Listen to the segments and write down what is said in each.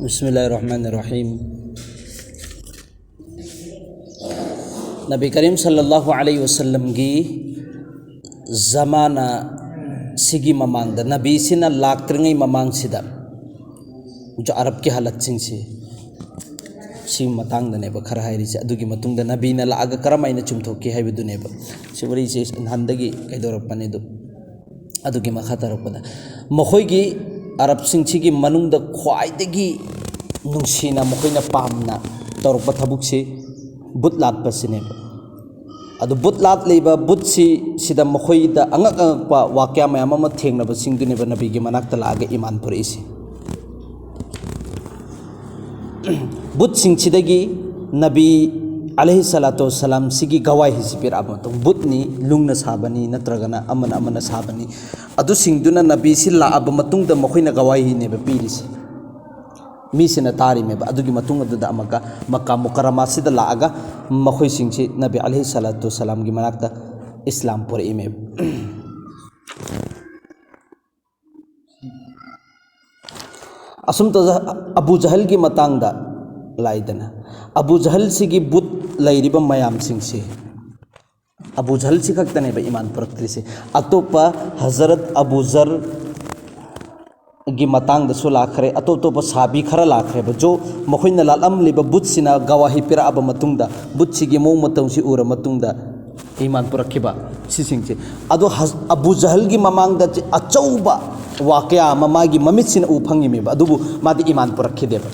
बिस्मिल्लाहिर्रहमानिर्रहीम। नबी करीम सल्लल्लाहु अलैहि वसल्लम की ज़माना सिगी ममांग नबी सिना लाक्त्रिंगै ममांग सिदा जो अरब की हालत सिंगसी सी मतांग दनेब खरा हाइरिसे अदुगी मतुंग द नबी न लाग करमाइना चुमथोकी हाइबदुनेब सिवरी से हंदगी कैदोरपने दु अदुगी मखा तरपदा मखोइगी अरब सिंगसी मनुंग द ख्वाइदगी नुंसीना मखोइना पामना तौरप थबुकसी बुत लाटपसिनेब अदु बुत लाट लेबा बुतसी सिदा मखोइदा अंगक अंगकपा वाक्या मयाम अमा थेंगनब सिंगदुनेब नबीगी मनाक्ता लाग ईमान पुरैसी बुत सिंगसिदगी नबी अलैहि सलातु वसलाम सिगी गवाही हिसिपिर अबतो बुतनी लुंगना साबनी नत्रगना अमन अमन साबनी अदु सिंगदुना नबी सि लाअब मतुंगदा मखोइना गवाही नेब पीरिसी मीसिना तारिमेब अदुगी मतुंग अदुदा अमका मक्का मुकर्रमा सिदा लाअगा मखोइ सिंगसि नबी अलैहि सलातु वसलाम गी मनाक्ता इस्लाम पुरैमेब असुम तो अबू जहल की मतांगदा लाइदना अबू जहल सिगी बुत लैरिबा मयाम सिंगसि अबू जहल सि खक्तनेब ईमान पुरक्त्रिसे अतोपा हजरत अबू जर की मतांग दसु लाखरे अतोप साबी खरा लाखरे जो मखोइना लालमलिबा बुतसिना गवाही पिराब मतुंगदा बुतसिगी मौ मतंगसि उर मतुंगदा ईमान पुरक्खिबा सिसिंगसे अदो अबू जहल की ममांगदा अचौबा वाक्या मागी ममितसिना उ फंगिमेबा अदुबु मादि ईमान पुरक्खिदेबा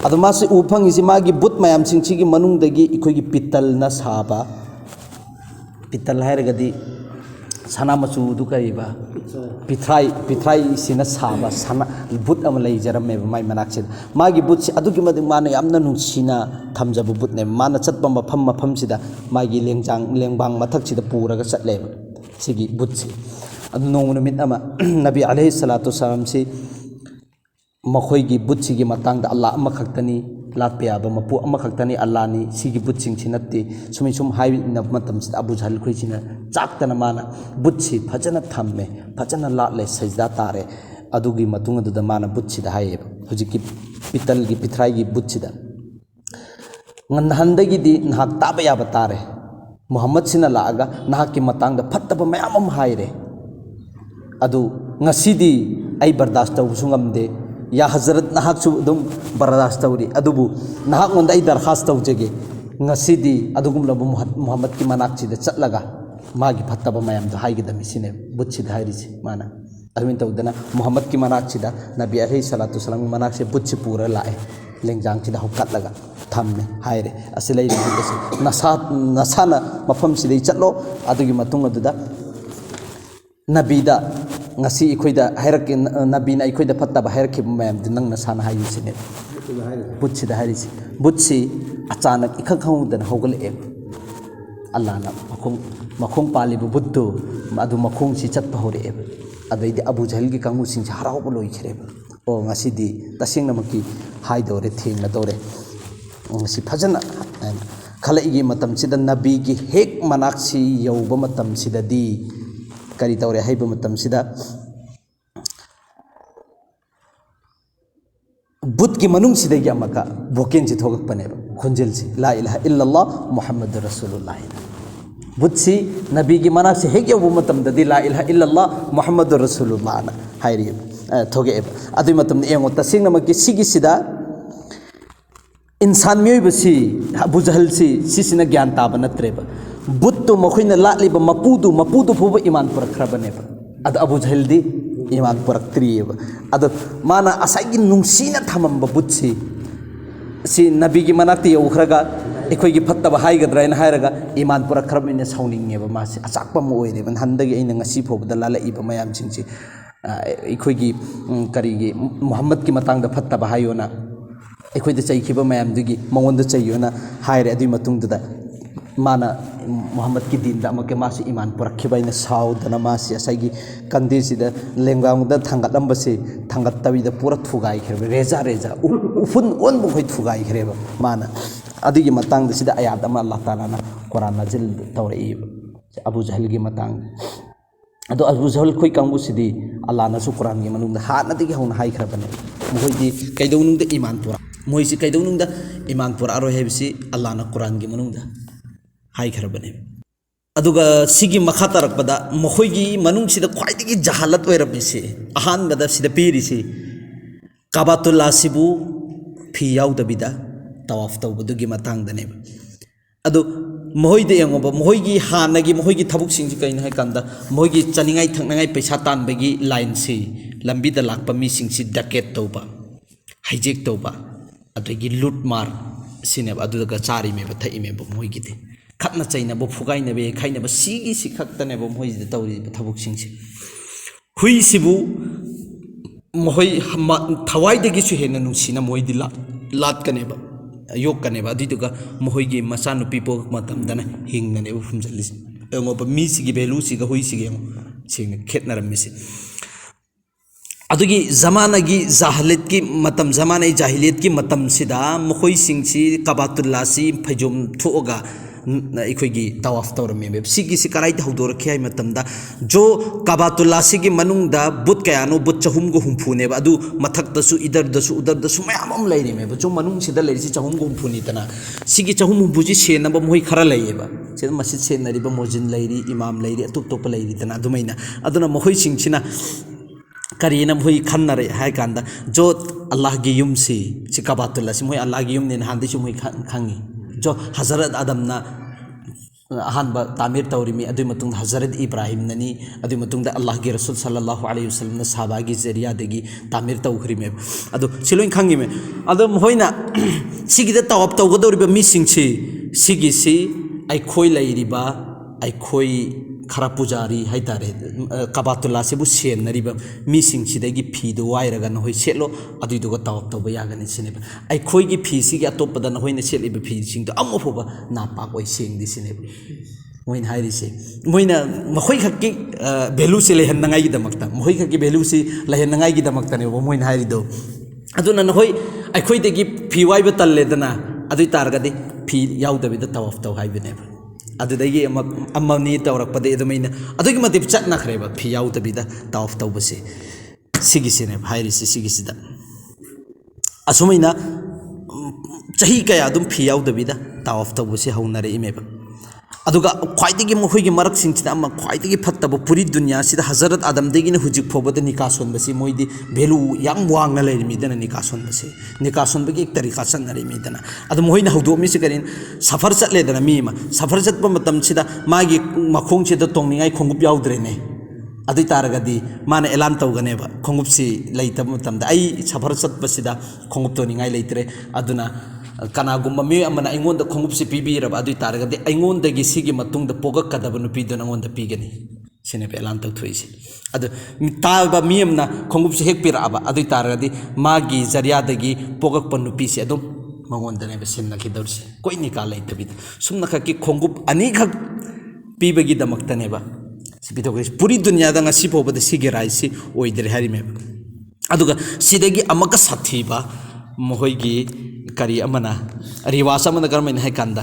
अदो मासे उ फंगिसि मागी बुत मयाम सिंगसिगी मनुंगदगी इखोइगी पित्तलना साबा पित्तल हायरगदी सना मचुदु करिबा पिथ्राई सिना साबा सना बुत अम लैजरमेबा माइ मनाक्सिद मागी बुतसि अदुगी मदि माना यामना नुंसिना थमजब बुतने माना चतपा मफम मफमसिदा मागी लेंबांग मथक्सिदा पुरगा चटलेबा सिगी बुतसि अदु नोंग नुमित अमा नबी अलैहि सलातु वसलाम सि मखोइगी बुतसिगी मतांगदा अल्लाह अमा खक्तनी लाटपयाबा मपु अमा खक्तनी अल्लाहनी सिगी बुतसिंगसि नत्ते सुम हाइना मतमसिदा अबू जहल खोइसिना चाक्तना माना बुतसि फजना थम्मे फजना लाटले सजदा तारे अदुगी मतुंग अदुदा माना बुतसिदा हाइबा हुजिकी पितलगी पिथ्राइगी बुतसिदा नहंदगिदी नहाक ताबा याबा तारे मुहम्मद सिना लागा नहाकी मतांगदा फत्तबा मयाम अम हाइरे अदु ngасidi ai bardas tawsu ngamde ya hazrat nahak su dum bardas tawri adubu nahak ngonda ai darkhas tawjege ngасidi adugum labu muhammad ki manak chida chatlaga magi phattaba mayam da haigi dami sine butchi dhairi si mana amin tawdana muhammad ki manak chida nabi alaihi salatu wasalam ki manak se butchi pura lae lengjang chida hokkat laga thamme haire asilai nasana mafam sidai chatlo adugi matung aduda नबीदा ngasi ikoida hairak nabina ikoida fattaba hairak mayam dinang na sana hayu sine butsi da harisi butsi achanak ikhang khawdan hogal e allah na makhong pali bu buddu adu makhong si chat pahore e adaidi abu jahal gi kangu sing harau bo loi khre o ngasi di tasing namaki hai dore thing na dore ngasi phajana khala igi matam sida nabi gi hek manaksi yauba matam sida di करी तौरे हाइबा मतम सिदा बुत की मनुंग सिदगी अमका भोकेन सि थोगक पनेबा खुंजेल सि ला इलाहा इल्लल्लाह मुहम्मदुर रसूलुल्लाह बुत सि नबी की मनाक से हेग यबु मतम ददि ला इलाहा इल्लल्लाह मुहम्मदुर रसूलुल्लाह ना हाइरि थोगे अदि मतम एंगो तसिंग नमकी सिगी सिदा इंसान मियोइबसि अबू जहल सिसिना ज्ञान ताबा नत्रेबा बुत मखोइना लाटलिबा मपुदु फुबा ईमान पुरखरबनेबा अद अबू जहल दी ईमान पुरक्त्रियेबा अद माना असाइगी नुंसीना थमंबा बुतसि सि नबीगी मनाक्ति यौखरगा एखोइगी फत्तबा हाइगद्रायना हायरगा ईमान पुरखरबने साउनिंगेबा मासि अचाकपा म ओइरेबा हंदगी अइना ngasi फोबदा लालाइबा मयाम सिंगसि एखोइगी करिगी मुहम्मद की मतांगदा फत्तबा हायोना एखोइदा चैखिबा मयामदगी मंगोंदा चैयोना हायरे अदुइ मतुंगदा माना मुहम्मद की दीन के मासी ईमान पुरखिबाइन साउदना मासी असाइगी कंदीसिदा लेंगांगदा थांगतलंबसे थांगतबिदा पूरा थुगाई खरेबा रेजा उफुन ओन बुखै थुगाई खरेबा माना अदिगी मतंग सिदा आयात अमा अल्लाह ताला ना कुरान नाजिल तौरे अबू जहल की मतंग अदो अबू जहल खोई कांगु सिदी अल्लाह ना कुरान की मनुंग हानदगी हौन हाइखरबने ꯃꯈꯣꯏꯗꯤ ꯀꯩꯗꯧꯅꯨꯡꯗ ꯏꯃꯥꯟ ꯄꯨꯔꯛ ꯃꯣꯏꯁꯤ ꯀꯩꯗꯧꯅꯨꯡꯗ ꯏꯃꯥꯟ ꯄꯨꯔꯛꯑꯔꯣꯏ ꯍꯥꯏꯕꯁꯤ ꯑꯜꯂꯥꯍꯅ ꯀꯨꯔꯥꯟꯒꯤ ꯃꯅꯨꯡꯗ ꯍꯥꯏꯈ꯭ꯔꯕꯅꯤ ꯑꯗꯨꯒ ꯁꯤꯒꯤ ꯃꯈꯥ ꯇꯥꯔꯛꯄꯗ ꯃꯈꯣꯏꯒꯤ ꯃꯅꯨꯡꯁꯤꯗ ꯈ꯭ꯋꯥꯏꯗꯒꯤ ꯖꯍꯥꯂꯠ ꯑꯣꯏꯔꯝꯃꯤꯁꯤ ꯑꯍꯥꯟꯕꯗ ꯁꯤꯗ ꯄꯤꯔꯤꯁꯤ ꯀꯥꯕꯥꯇꯨꯜꯂꯥꯍꯁꯤꯕꯨ ꯐꯤ ꯌꯥꯎꯗꯕꯤꯗ ꯇꯋꯥꯐ ꯇꯧꯕꯗꯨꯒꯤ ꯃꯇꯥꯡꯗꯅꯦꯕ ꯑꯗꯨ ꯃꯈꯣꯏꯗ ꯌꯦꯡꯉꯣꯕ ꯃꯈꯣꯏꯒꯤ ꯍꯥꯟꯅꯒꯤ ꯃꯈꯣꯏꯒꯤ ꯊꯕꯛꯁꯤꯡꯁꯤ ꯀꯩꯅꯣ ꯍꯥꯏ ꯀꯥꯟꯗ ꯃꯈꯣꯏꯒꯤ ꯆꯥꯅꯤꯡꯉꯥꯏ ꯊꯛꯅꯤꯡꯉꯥꯏ ꯄꯩꯁꯥ ꯇꯥꯟꯕꯒꯤ ꯂꯥꯏꯟꯁꯤ ꯂꯝꯕꯤꯗ ꯂꯥꯛꯄ ꯃꯤꯁꯤꯡꯁꯤ ꯗꯀꯦꯠ ꯇꯧꯕ ꯍꯩꯖꯦꯛ ꯇꯧꯕ ꯑꯗꯒꯤ ꯂꯨꯠ ꯃꯥꯔ ꯁꯤꯅꯦꯕ ꯑꯗꯨꯗꯒ ꯆꯥꯔꯤꯃꯦꯕ ꯊꯛꯏꯃꯦꯕ ꯃꯈꯣꯏꯒꯤꯗꯤ ꯈꯠꯅ ꯆꯩꯅꯕ ꯐꯨꯒꯥꯏꯅꯕ ꯌꯩꯈꯥꯏꯅꯕ ꯁꯤꯒꯤꯁꯤ ꯈꯛꯇꯅꯦꯕ ꯃꯈꯣꯏꯁꯤꯗ ꯇꯧꯔꯤꯕ ꯊꯕꯛꯁꯤꯡꯁꯤ ꯍꯨꯏꯁꯤꯕꯨ ꯃꯈꯣꯏ ꯊꯋꯥꯏꯗꯒꯤꯁꯨ ꯍꯦꯟꯅ ꯅꯨꯡꯁꯤꯅ ꯃꯈꯣꯏꯗꯤ ꯂꯥꯠꯀꯅꯦꯕ ꯌꯣꯛꯀꯅꯦꯕ ꯑꯗꯨꯏꯗꯨꯒ ꯃꯈꯣꯏꯒꯤ ꯃꯆꯥꯅꯨꯄꯤ ꯄꯣꯛꯄ ꯃꯇꯝꯗꯅ ꯍꯤꯡꯅꯅꯦꯕ ꯐꯨꯝꯖꯜꯂꯤꯁꯦ ꯌꯦꯡꯉꯣꯕ ꯃꯤꯁꯤꯒꯤ ꯚꯦꯂꯨꯁꯤꯒ ꯍꯨꯏꯁꯤꯒ ꯌꯦꯡꯉꯣ ꯁꯦꯡꯅ ꯈꯦꯠꯅꯔꯝꯃꯤꯁꯤ ꯑꯗꯨꯒꯤ ꯖꯃꯥꯅꯒꯤ ꯖꯥꯍꯤꯂꯤꯌꯠꯀꯤ ꯃꯇꯝ ꯖꯃꯥꯅꯒꯤ ꯖꯥꯍꯤꯂꯤꯌꯠꯀꯤ ꯃꯇꯝꯁꯤꯗ ꯃꯈꯣꯏꯁꯤꯡꯁꯤ ꯀꯥꯕꯥꯇꯨꯜꯂꯥꯍꯁꯤ ꯐꯩꯖꯣꯝ ꯊꯣꯛꯑꯒ ꯑꯩꯈꯣꯏꯒꯤ ꯇꯋꯥꯐ ꯇꯧꯔꯝꯃꯦꯕ ꯁꯤꯒꯤꯁꯤ ꯀꯗꯥꯏꯗ ꯍꯧꯗꯣꯔꯛꯈꯤ ꯍꯥꯏ ꯃꯇꯝꯗ ꯀꯥꯕꯥꯇꯨꯜꯂꯥꯍꯁꯤꯒꯤ ꯃꯅꯨꯡꯗ ꯕꯨꯠ ꯀꯌꯥꯅꯣ ꯕꯨꯠ 350ꯅꯦꯕ ꯑꯗꯨ ꯃꯊꯛꯇꯁꯨ ꯏꯗꯔꯗꯁꯨ ꯎꯗꯔꯗꯁꯨ ꯃꯌꯥꯝ ꯑꯃ ꯂꯩꯔꯤꯃꯦꯕ ꯃꯅꯨꯡꯁꯤꯗ ꯂꯩꯔꯤꯁꯤ 350ꯅꯤꯗꯅ ꯁꯤꯒꯤ 350ꯁꯤ ꯁꯦꯟꯅꯕ ꯃꯈꯣꯏ ꯈꯔ ꯂꯩꯌꯦꯕ ꯁꯤꯗ ꯃꯁꯖꯤꯗ ꯁꯦꯟꯅꯔꯤꯕ ꯃꯣꯖꯤꯟ ꯂꯩꯔꯤ ꯏꯃꯥꯝ ꯂꯩꯔꯤ ꯑꯇꯣꯞ ꯑꯇꯣꯞꯄ ꯂꯩꯔꯤꯗꯅ ꯑꯗꯨꯃꯥꯏꯅ ꯑꯗꯨꯅ ꯃꯈꯣꯏꯁꯤꯡꯁꯤꯅ ꯀꯔꯤꯅ ꯃꯈꯣꯏ ꯈꯟꯅꯔꯦ ꯍꯥꯏ ꯀꯥꯟꯗ ꯑꯜꯂꯥꯍꯒꯤ ꯌꯨꯝꯁꯤ ꯁꯤ ꯀꯥꯕꯥꯇꯨꯜꯂꯥꯍꯁꯤ ꯃꯣꯏ ꯑꯜꯂꯥꯍꯒꯤ ꯌꯨꯝꯅꯦ ꯅꯍꯥꯟꯗꯩꯁꯨ ꯃꯣꯏ ꯈꯪꯉꯤ ꯍꯖꯔꯠ ꯑꯗꯝꯅ ꯑꯍꯥꯟꯕ ꯇꯥꯃꯤꯔ ꯇꯧꯔꯤꯃꯤ ꯑꯗꯨꯒꯤ ꯃꯇꯨꯡꯗ ꯍꯖꯔꯠ ꯏꯕ꯭ꯔꯥꯍꯤꯝꯅꯅꯤ ꯑꯗꯨꯒꯤ ꯃꯇꯨꯡꯗ ꯑꯜꯂꯥꯍꯒꯤ ꯔꯁꯨꯜ ꯁꯜꯂꯜꯂꯥꯍꯨ ꯑꯂꯩꯍꯤ ꯋꯁꯜꯂꯝꯅ ꯁꯥꯕꯥꯒꯤ ꯖꯔꯤꯌꯥꯗꯒꯤ ꯇꯥꯃꯤꯔ ꯇꯧꯈ꯭ꯔꯤꯃꯦꯕ ꯑꯗꯣ ꯁꯤ ꯂꯣꯏ ꯈꯪꯉꯤꯃꯦ ꯑꯗꯣ ꯃꯈꯣꯏꯅ ꯁꯤꯒꯤꯗ ꯇꯋꯥꯐ ꯇꯧꯒꯗꯧꯔꯤꯕ ꯃꯤꯁꯤꯡꯁꯤ ꯁꯤꯒꯤꯁꯤ ꯑꯩꯈꯣꯏ ꯂꯩꯔꯤꯕ ꯑꯩꯈꯣꯏ ꯈꯔ ꯄꯨꯖꯥꯔꯤ ꯍꯥꯏꯇꯥꯔꯦ ꯀꯥꯕꯥꯇꯨꯜꯂꯥꯍꯁꯤꯕꯨ ꯁꯦꯟꯅꯔꯤꯕ ꯃꯤꯁꯤꯡꯁꯤꯗꯒꯤ ꯐꯤꯗꯨ ꯋꯥꯏꯔꯒ ꯅꯈꯣꯏ ꯁꯦꯠꯂꯣ ꯑꯗꯨꯏꯗꯨꯒ ꯇꯋꯥꯐ ꯇꯧꯕ ꯌꯥꯒꯅꯤ ꯁꯤꯅꯦꯕ ꯑꯩꯈꯣꯏꯒꯤ ꯐꯤꯁꯤꯒꯤ ꯑꯇꯣꯞꯄꯗ ꯅꯈꯣꯏꯅ ꯁꯦꯠꯂꯤꯕ ꯐꯤꯁꯤꯡꯗꯣ ꯑꯃꯐꯥꯎꯕ ꯅꯥꯄꯥꯛ ꯑꯣꯏ ꯁꯦꯡꯗꯦ ꯁꯤꯅꯦꯕ ꯃꯣꯏꯅ ꯍꯥꯏꯔꯤꯁꯦ ꯃꯣꯏꯅ ꯃꯈꯣꯏ ꯈꯛꯀꯤ ꯚꯦꯂꯨꯁꯤ ꯂꯩꯍꯟꯅꯉꯥꯏꯒꯤꯗꯃꯛꯇ ꯃꯈꯣꯏ ꯈꯛꯀꯤ ꯚꯦꯂꯨꯁꯤ ꯂꯩꯍꯟꯅꯉꯥꯏꯒꯤꯗꯃꯛꯇꯅꯦꯕ ꯃꯣꯏꯅ ꯍꯥꯏꯔꯤꯗꯣ ꯑꯗꯨꯅ ꯅꯈꯣꯏ ꯑꯩꯈꯣꯏꯗꯒꯤ ꯐꯤ ꯋꯥꯏꯕ ꯇꯜꯂꯦꯗꯅ ꯑꯗꯨꯏ ꯇꯥꯔꯒꯗꯤ ꯐꯤ ꯌꯥꯎꯗꯕꯤꯗ ꯇꯋꯥꯐ ꯇꯧ ꯍꯥꯏꯕꯅꯦꯕ ꯑꯗꯨꯗꯒꯤ ꯑꯃꯅꯤ ꯇꯧꯔꯛꯄꯗꯒꯤ ꯑꯗꯨꯃꯥꯏꯅ ꯑꯗꯨꯛꯀꯤ ꯃꯇꯤꯛ ꯆꯠꯅꯈ꯭ꯔꯦꯕ ꯐꯤ ꯌꯥꯎꯗꯕꯤꯗ ꯇꯋꯥꯐ ꯇꯧꯕꯁꯦ ꯁꯤꯒꯤꯁꯤꯅꯦꯕ ꯍꯥꯏꯔꯤꯁꯤ ꯁꯤꯒꯤꯁꯤꯗ ꯑꯁꯨꯃꯥꯏꯅ ꯆꯍꯤ ꯀꯌꯥ ꯑꯗꯨꯝ ꯐꯤ ꯌꯥꯎꯗꯕꯤꯗ ꯇꯋꯥꯐ ꯇꯧꯕꯁꯤ ꯍꯧꯅꯔꯛꯏꯃꯦꯕ ꯑꯗꯨꯒ ꯈ꯭ꯋꯥꯏꯗꯒꯤ ꯃꯈꯣꯏꯒꯤ ꯃꯔꯛꯁꯤꯡꯁꯤꯗ ꯑꯃ ꯈ꯭ꯋꯥꯏꯗꯒꯤ ꯐꯠꯇꯕ ꯄꯨꯔꯤ ꯗꯨꯅꯤꯌꯥꯁꯤꯗ ꯍꯖꯔꯠ ꯑꯗꯝꯗꯒꯤꯅ ꯍꯧꯖꯤꯛ ꯐꯥꯎꯕꯗ ꯅꯤꯀꯥ ꯁꯣꯟꯕꯁꯤ ꯃꯣꯏꯗꯤ ꯚꯦꯂꯨ ꯌꯥꯝ ꯋꯥꯡꯅ ꯂꯩꯔꯤꯃꯤꯗꯅ ꯅꯤꯀꯥ ꯁꯣꯟꯕꯁꯤ ꯅꯤꯀꯥ ꯁꯣꯟꯕꯒꯤ ꯇꯔꯤꯀꯥ ꯆꯠꯅꯔꯤꯃꯤꯗꯅ ꯑꯗꯨ ꯃꯈꯣꯏꯅ ꯍꯧꯗꯣꯛꯑꯝꯃꯤꯁꯤ ꯀꯔꯤꯅꯣ ꯁꯐꯔ ꯆꯠꯂꯦꯗꯅ ꯃꯤ ꯑꯃ ꯁꯐꯔ ꯆꯠꯄ ꯃꯇꯝꯁꯤꯗ ꯃꯥꯒꯤ ꯃꯈꯣꯡꯁꯤꯗ ꯇꯣꯡꯅꯤꯡꯉꯥꯏ ꯈꯣꯡꯎꯞ ꯌꯥꯎꯗ꯭ꯔꯦꯅꯦ ꯑꯗꯨꯏ ꯇꯥꯔꯒꯗꯤ ꯃꯥꯅ ꯑꯦꯂꯥꯟ ꯇꯧꯒꯅꯦꯕ ꯈꯣꯡꯎꯞꯁꯤ ꯂꯩꯇꯕ ꯃꯇꯝꯗ ꯑꯩ ꯁꯐꯔ ꯆꯠꯄꯁꯤꯗ ꯈꯣꯡꯎꯞ ꯇꯣꯡꯅꯤꯡꯉꯥꯏ ꯂꯩꯇ꯭ꯔꯦ ꯑꯗꯨꯅ ꯀꯅꯥꯒꯨꯝꯕ ꯃꯤꯑꯣꯏ ꯑꯃꯅ ꯑꯩꯉꯣꯟꯗ ꯈꯣꯡꯎꯞꯁꯤ ꯄꯤꯕꯤꯔꯕ ꯑꯗꯨꯏ ꯇꯥꯔꯒꯗꯤ ꯑꯩꯉꯣꯟꯗꯒꯤ ꯁꯤꯒꯤ ꯃꯇꯨꯡꯗ ꯄꯣꯛꯂꯛꯀꯗꯕ ꯅꯨꯄꯤꯗꯨ ꯅꯉꯣꯟꯗ ꯄꯤꯒꯅꯤ ꯁꯤꯅꯦꯕ ꯑꯦꯂꯥꯟ ꯇꯧꯊꯣꯛꯏꯁꯤ ꯑꯗꯨ ꯇꯥꯕ ꯃꯤ ꯑꯃꯅ ꯈꯣꯡꯎꯞꯁꯤ ꯍꯦꯛ ꯄꯤꯔꯛꯑꯕ ꯑꯗꯨꯏ ꯇꯥꯔꯒꯗꯤ ꯃꯥꯒꯤ ꯖꯔꯤꯌꯥꯗꯒꯤ ꯄꯣꯛꯂꯛꯄ ꯅꯨꯄꯤꯁꯤ ꯑꯗꯨꯝ ꯃꯉꯣꯟꯗꯅꯦꯕ ꯁꯤꯟꯅꯈꯤꯗꯧꯔꯤꯁꯤ ꯀꯣꯏ ꯅꯤꯀꯥ ꯂꯩꯇꯕꯤꯗ ꯁꯨꯝꯅ ꯈꯛꯀꯤ ꯈꯣꯡꯎꯞ ꯑꯅꯤꯈꯛ ꯄꯤꯕꯒꯤꯗꯃꯛꯇꯅꯦꯕ ꯁꯤ ꯄꯤꯊꯣꯛꯈ꯭ꯔꯤꯁꯤ ꯄꯨꯔꯤ ꯗꯨꯅꯤꯌꯥꯗ ꯉꯁꯤ ꯐꯥꯎꯕꯗ ꯁꯤꯒꯤ ꯔꯥꯏꯠꯁꯤ ꯑꯣꯏꯗ꯭ꯔꯦ ꯍꯥꯏꯔꯤꯃꯦꯕ ꯑꯗꯨꯒ ꯁꯤꯗꯒꯤ ꯑꯃꯛꯀ ꯁꯥꯊꯤꯕ ꯃꯈꯣꯏꯒꯤ ꯀꯔꯤ ꯑꯃꯅ ꯔꯤꯋꯥꯖ ꯑꯃꯅ ꯀꯔꯝꯍꯥꯏꯅ ꯍꯥꯏ ꯀꯥꯟꯗ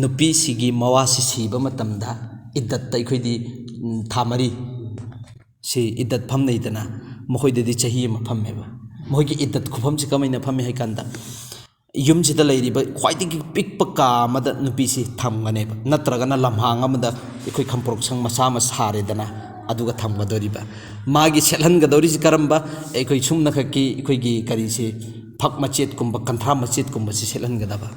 ꯅꯨꯄꯤꯁꯤꯒꯤ ꯃꯋꯥꯁꯤ ꯁꯤꯕ ꯃꯇꯝꯗ ꯏद्दꯠꯇ ꯑꯩꯈꯣꯏꯗꯤ ꯊꯥ 4 ꯁꯤ ꯏद्दꯠ ꯐꯝꯅꯩꯗꯅ ꯃꯈꯣꯏꯗꯗꯤ ꯆꯍꯤ ꯑꯃ ꯐꯝꯃꯦꯕ ꯃꯈꯣꯏꯒꯤ ꯏद्दꯠ ꯈꯨꯐꯝꯁꯤ ꯀꯃꯥꯏꯅ ꯐꯝꯃꯤ ꯍꯥꯏ ꯀꯥꯟꯗ ꯌꯨꯝꯁꯤꯗ ꯂꯩꯔꯤꯕ ꯈ꯭ꯋꯥꯏꯗꯒꯤ ꯄꯤꯛꯄ ꯀꯥ ꯑꯃꯗ ꯅꯨꯄꯤꯁꯤ ꯊꯝꯒꯅꯦꯕ ꯅꯠꯇ꯭ꯔꯒꯅ ꯂꯝꯍꯥꯡ ꯑꯃꯗ ꯑꯩꯈꯣꯏ ꯈꯝꯄꯣꯛꯁꯪ ꯃꯆꯥ ꯑꯃ ꯁꯥꯔꯦꯗꯅ ꯑꯗꯨꯒ ꯊꯝꯒꯗꯧꯔꯤꯕ ꯃꯥꯒꯤ ꯁꯦꯠꯍꯟꯒꯗꯧꯔꯤꯁꯤ ꯀꯔꯝꯕ ꯑꯩꯈꯣꯏ ꯁꯨꯝꯅ ꯈꯛꯀꯤ ꯑꯩꯈꯣꯏꯒꯤ ꯀꯔꯤꯁꯤ ꯐꯛ ꯃꯆꯦꯠꯀꯨꯝꯕ ꯀꯟꯊ꯭ꯔꯥ ꯃꯆꯦꯠꯀꯨꯝꯕꯁꯤ ꯁꯦꯠꯍꯟꯒꯗꯕ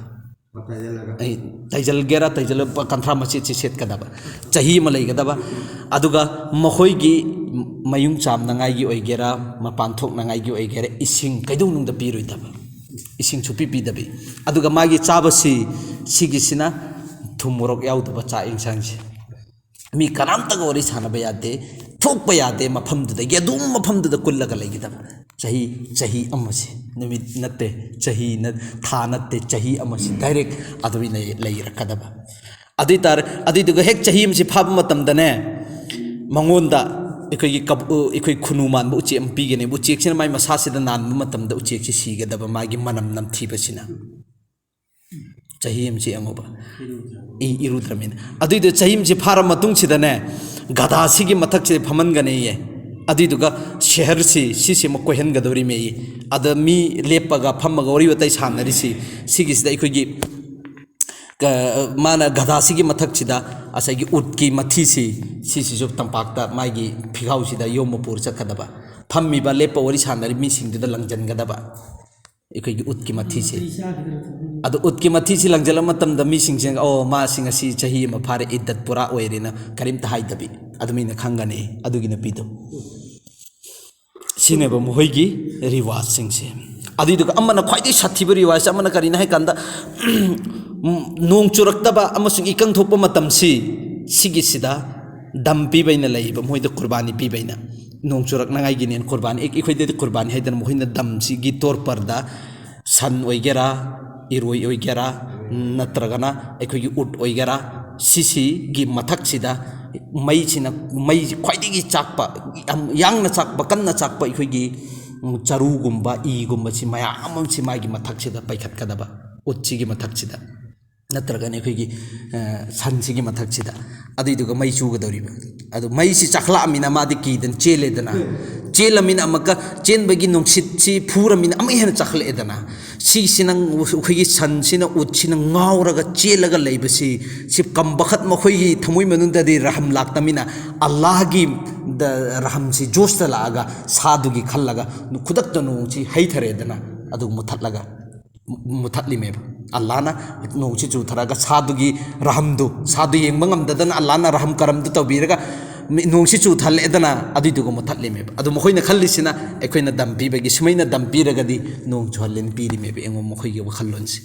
ꯇꯩꯖꯜꯒꯦꯔꯥ ꯇꯩꯖꯜꯂꯕ ꯀꯟꯊ꯭ꯔꯥ ꯃꯆꯦꯠꯁꯤ ꯁꯦꯠꯀꯗꯕ ꯆꯍꯤ ꯑꯃ ꯂꯩꯒꯗꯕ ꯑꯗꯨꯒ ꯃꯈꯣꯏꯒꯤ ꯃꯌꯨꯡ ꯆꯥꯝꯅꯉꯥꯏꯒꯤ ꯑꯣꯏꯒꯦꯔꯥ ꯃꯄꯥꯟ ꯊꯣꯛꯅꯉꯥꯏꯒꯤ ꯑꯣꯏꯒꯦꯔꯥ ꯏꯁꯤꯡ ꯀꯩꯗꯧꯅꯨꯡꯗ ꯄꯤꯔꯣꯏꯗꯕ ꯏꯁꯤꯡ ꯁꯨꯄꯤ ꯄꯤꯗꯕꯤ ꯑꯗꯨꯒ ꯃꯥꯒꯤ ꯆꯥꯕꯁꯤ ꯁꯤꯒꯤꯁꯤꯅ ꯊꯨꯝ ꯃꯣꯔꯣꯛ ꯌꯥꯎꯗꯕ ꯆꯥꯛ ꯏꯟꯁꯥꯡꯁꯤ ꯃꯤ ꯀꯅꯥꯝꯇꯒ ꯋꯥꯔꯤ ꯁꯥꯟꯅꯕ ꯌꯥꯗꯦ ꯊꯣꯛꯄ ꯌꯥꯗꯦ ꯃꯐꯝꯗꯨꯗꯒꯤ ꯑꯗꯨꯝ ꯃꯐꯝꯗꯨꯗ ꯀꯨꯜꯂꯒ ꯂꯩꯒꯗꯕ ꯆꯍꯤ ꯑꯃꯁꯤ ꯅꯨꯃꯤꯠ ꯅꯠꯇꯦ ꯊꯥ ꯅꯠꯇꯦ ꯆꯍꯤ ꯑꯃꯁꯤ ꯗꯥꯏꯔꯦꯛ ꯑꯗꯨꯃꯥꯏꯅ ꯂꯩꯔꯛꯀꯗꯕ ꯑꯗꯨꯏꯗꯨꯒ ꯍꯦꯛ ꯆꯍꯤ ꯑꯃꯁꯤ ꯐꯥꯕ ꯃꯇꯝꯗꯅꯦ ꯃꯉꯣꯟda ꯑꯩꯈꯣꯏ ꯈꯨꯅꯨ ꯃꯥꯟꯕ ꯎꯆꯦꯛ ꯑꯃ ꯄꯤꯒꯅꯤ ꯎꯆꯦꯛꯁꯤꯅ ꯃꯥꯏ ꯃꯁꯥꯁꯤꯗ ꯅꯥꯟꯕ ꯃꯇꯝꯗ ꯎꯆꯦꯛꯁꯤ ꯁꯤꯒꯗꯕ ꯃꯥꯒꯤ ꯃꯅꯝ ꯅꯝꯊꯤꯕꯁꯤꯅ ꯆꯍꯤ ꯑꯃꯁꯤ ꯑꯃꯨꯕ ꯏꯔꯨꯗ꯭ꯔꯃꯤꯅ ꯑꯗꯨꯏꯗꯨ ꯆꯍꯤ ꯑꯃꯁꯤ ꯐꯥꯔ ꯃꯇꯨꯡꯁꯤꯗꯅꯦ ꯒꯙꯥꯁꯤꯒꯤ ꯃꯊꯛꯁꯤꯗ ꯐꯝꯍꯟꯒꯅꯤꯌꯦ ꯑꯗꯨꯏꯗꯨꯒ ꯁꯍꯔꯁꯤ ꯁꯤꯁꯤꯃ ꯀꯣꯏꯍꯟꯒꯗꯧꯔꯤ ꯃꯦ ꯑꯗ ꯃꯤ ꯂꯦꯞꯄꯒ ꯐꯝꯃꯒ ꯋꯥꯔꯤ ꯋꯥꯇꯥꯏ ꯁꯥꯟꯅꯔꯤꯁꯤ ꯁꯤꯒꯤꯁꯤꯗ ꯑꯩꯈꯣꯏꯒꯤ ꯃꯥꯅ ꯒꯙꯥꯁꯤꯒꯤ ꯃꯊꯛꯁꯤꯗ ꯉꯁꯥꯏꯒꯤ ꯎꯠꯀꯤ ꯃꯊꯤꯁꯤ ꯁꯤꯁꯤꯁꯨ ꯇꯝꯄꯥꯛꯇ ꯃꯥꯒꯤ ꯐꯤꯈꯥꯎꯁꯤꯗ ꯌꯣꯝꯕ ꯄꯨꯔ ꯆꯠꯀꯗꯕ ꯐꯝꯃꯤꯕ ꯂꯦꯞꯄ ꯋꯥꯔꯤ ꯁꯥꯟꯅꯔꯤ ꯃꯤꯁꯤꯡꯗꯨꯗ ꯂꯪꯖꯟꯒꯗꯕ ꯑꯩꯈꯣꯏꯒꯤ ꯎꯠꯀꯤ ꯃꯊꯤꯁꯤ ꯑꯗꯣ ꯎꯠꯀꯤ ꯃꯊꯤꯁꯤ ꯂꯪꯖꯜꯂ ꯃꯇꯝꯗ ꯃꯤꯁꯤꯡꯁꯦ ꯃꯥꯁꯤ ꯉꯁꯤ ꯆꯍꯤ ꯑꯃ ꯐꯥꯔꯦ ꯏꯗꯠ ꯄꯨꯔꯥ ꯑꯣꯏꯔꯦꯅ ꯀꯔꯤꯝꯇ ꯍꯥꯏꯗꯕꯤ ꯑꯗꯨꯃꯥꯏꯅ ꯈꯪꯒꯅꯤ ꯑꯗꯨꯒꯤ ꯅꯨꯄꯤꯗꯣ ꯁꯤꯅꯦꯕ ꯃꯈꯣꯏꯒꯤ ꯔꯤꯋꯥꯖꯁꯤꯡꯁꯦ ꯑꯗꯨꯏꯗꯨꯒ ꯑꯃꯅ ꯈ꯭ꯋꯥꯏꯗꯒꯤ ꯁꯥꯊꯤꯕ ꯔꯤꯋꯥꯖ ꯑꯃꯅ ꯀꯔꯤꯅꯣ ꯍꯥꯏ ꯀꯥꯟꯗ ꯅꯣꯡ ꯆꯨꯔꯛꯇꯕ ꯑꯃꯁꯨꯡ ꯏꯀꯪ ꯊꯣꯛꯄ ꯃꯇꯝꯁꯤ ꯁꯤꯒꯤꯁꯤꯗ ꯗꯝ ꯄꯤꯕꯩꯅ ꯂꯩꯕ ꯃꯣꯏꯗ ꯀꯨꯔꯕꯥꯅꯤ ꯄꯤꯕꯩꯅ ꯅꯣꯡ ꯆꯨꯔꯛꯅꯉꯥꯏꯒꯤꯅꯦꯅ ꯀꯨꯔꯕꯥꯅꯤ ꯑꯩꯈꯣꯏꯗꯗꯤ ꯀꯨꯔꯕꯥꯅꯤ ꯍꯥꯏꯗꯅ ꯃꯈꯣꯏꯅ ꯗꯝꯁꯤꯒꯤ ꯇꯣꯔꯄꯔꯗ ꯁꯟ ꯑꯣꯏꯒꯦꯔꯥ ꯏꯔꯣꯏ ꯑꯣꯏꯒꯦꯔꯥ ꯅꯠꯇ꯭ꯔꯒꯅ ꯑꯩꯈꯣꯏꯒꯤ ꯎꯠ ꯑꯣꯏꯒꯦꯔꯥ ꯁꯤꯁꯤꯒꯤ ꯃꯊꯛꯁꯤꯗ ꯃꯩ ꯈ꯭ꯋꯥꯏꯗꯒꯤ ꯆꯥꯛꯄ ꯌꯥꯡꯅ ꯆꯥꯛꯄ ꯀꯟꯅ ꯆꯥꯛꯄ ꯑꯩꯈꯣꯏꯒꯤ ꯆꯔꯨꯒꯨꯝꯕ ꯏꯒꯨꯝꯕꯁꯤ ꯃꯌꯥꯝ ꯑꯃꯁꯤ ꯃꯥꯒꯤ ꯃꯊꯛꯁꯤꯗ ꯄꯩꯈꯠꯀꯗꯕ ꯎꯠꯁꯤꯒꯤ ꯃꯊꯛꯁꯤꯗ ꯅꯠꯇ꯭ꯔꯒꯅ ꯑꯩꯈꯣꯏꯒꯤ ꯁꯟꯁꯤꯒꯤ ꯃꯊꯛꯁꯤꯗ ꯑꯗꯨꯏꯗꯨꯒ ꯃꯩ ꯆꯨꯒꯗꯧꯔꯤꯕ ꯑꯗꯨ ꯃꯩꯁꯤ ꯆꯥꯛꯂꯛꯑꯃꯤꯅ ꯃꯥꯗꯤ ꯀꯤꯗꯅ ꯆꯦꯜꯂꯦꯗꯅ ꯆꯦꯜꯂꯃꯤꯅ ꯑꯃꯨꯛꯀ ꯆꯦꯟꯕꯒꯤ ꯅꯨꯡꯁꯤꯠꯁꯤ ꯐꯨꯔꯃꯤꯅ ꯑꯃꯨꯛ ꯍꯦꯟꯅ ꯆꯥꯛꯈꯠꯂꯛꯑꯦꯗꯅ ꯁꯤꯁꯤꯅ ꯑꯩꯈꯣꯏꯒꯤ ꯁꯟꯁꯤꯅ ꯎꯠꯁꯤꯅ ꯉꯥꯎꯔꯒ ꯆꯦꯜꯂꯒ ꯂꯩꯕꯁꯤ ꯁꯤ ꯀꯝꯕꯈꯠ ꯃꯈꯣꯏꯒꯤ ꯊꯃꯣꯏ ꯃꯅꯨꯡꯗꯗꯤ ꯔꯍꯝ ꯂꯥꯛꯇꯃꯤꯅ ꯑꯜꯂꯥꯍꯒꯤ ꯔꯍꯝꯁꯤ ꯖꯣꯁꯇ ꯂꯥꯛꯑꯒ ꯁꯥꯗꯨꯒꯤ ꯈꯜꯂꯒ ꯈꯨꯗꯛꯇ ꯅꯣꯡꯁꯤ ꯍꯩꯊꯔꯦꯗꯅ ꯑꯗꯨ ꯃꯨꯊꯠꯂꯒ ꯃꯨꯊꯠꯂꯤꯃꯦꯕ ꯑꯜꯂꯥꯍꯅ ꯅꯣꯡꯁꯤ ꯆꯨꯊꯔꯒ ꯁꯥꯗꯨꯒꯤ ꯔꯍꯝꯗꯨ ꯁꯥꯗꯨ ꯌꯦꯡꯕ ꯉꯝꯗꯗꯅ ꯑꯜꯂꯥꯍꯅ ꯔꯍꯝ ꯀꯔꯝꯗꯨ ꯇꯧꯕꯤꯔꯒ ꯅꯣꯡꯁꯤ ꯆꯨꯊꯜꯂꯛꯑꯦꯗꯅ ꯑꯗꯨꯏꯗꯨꯒ ꯃꯨꯊꯠꯂꯤꯃꯦꯕ ꯑꯗꯨ ꯃꯈꯣꯏꯅ ꯈꯜꯂꯤꯁꯤꯅ ꯑꯩꯈꯣꯏꯅ ꯗꯝ ꯄꯤꯕꯒꯤ ꯁꯨꯃꯥꯏꯅ ꯗꯝ ꯄꯤꯔꯒꯗꯤ ꯅꯣꯡ ꯆꯨꯍꯜꯂꯦꯅ ꯄꯤꯔꯤꯃꯦꯕ ꯑꯩꯉꯣꯟ ꯃꯈꯣꯏꯒꯤ ꯋꯥꯈꯜꯂꯣꯟꯁꯤ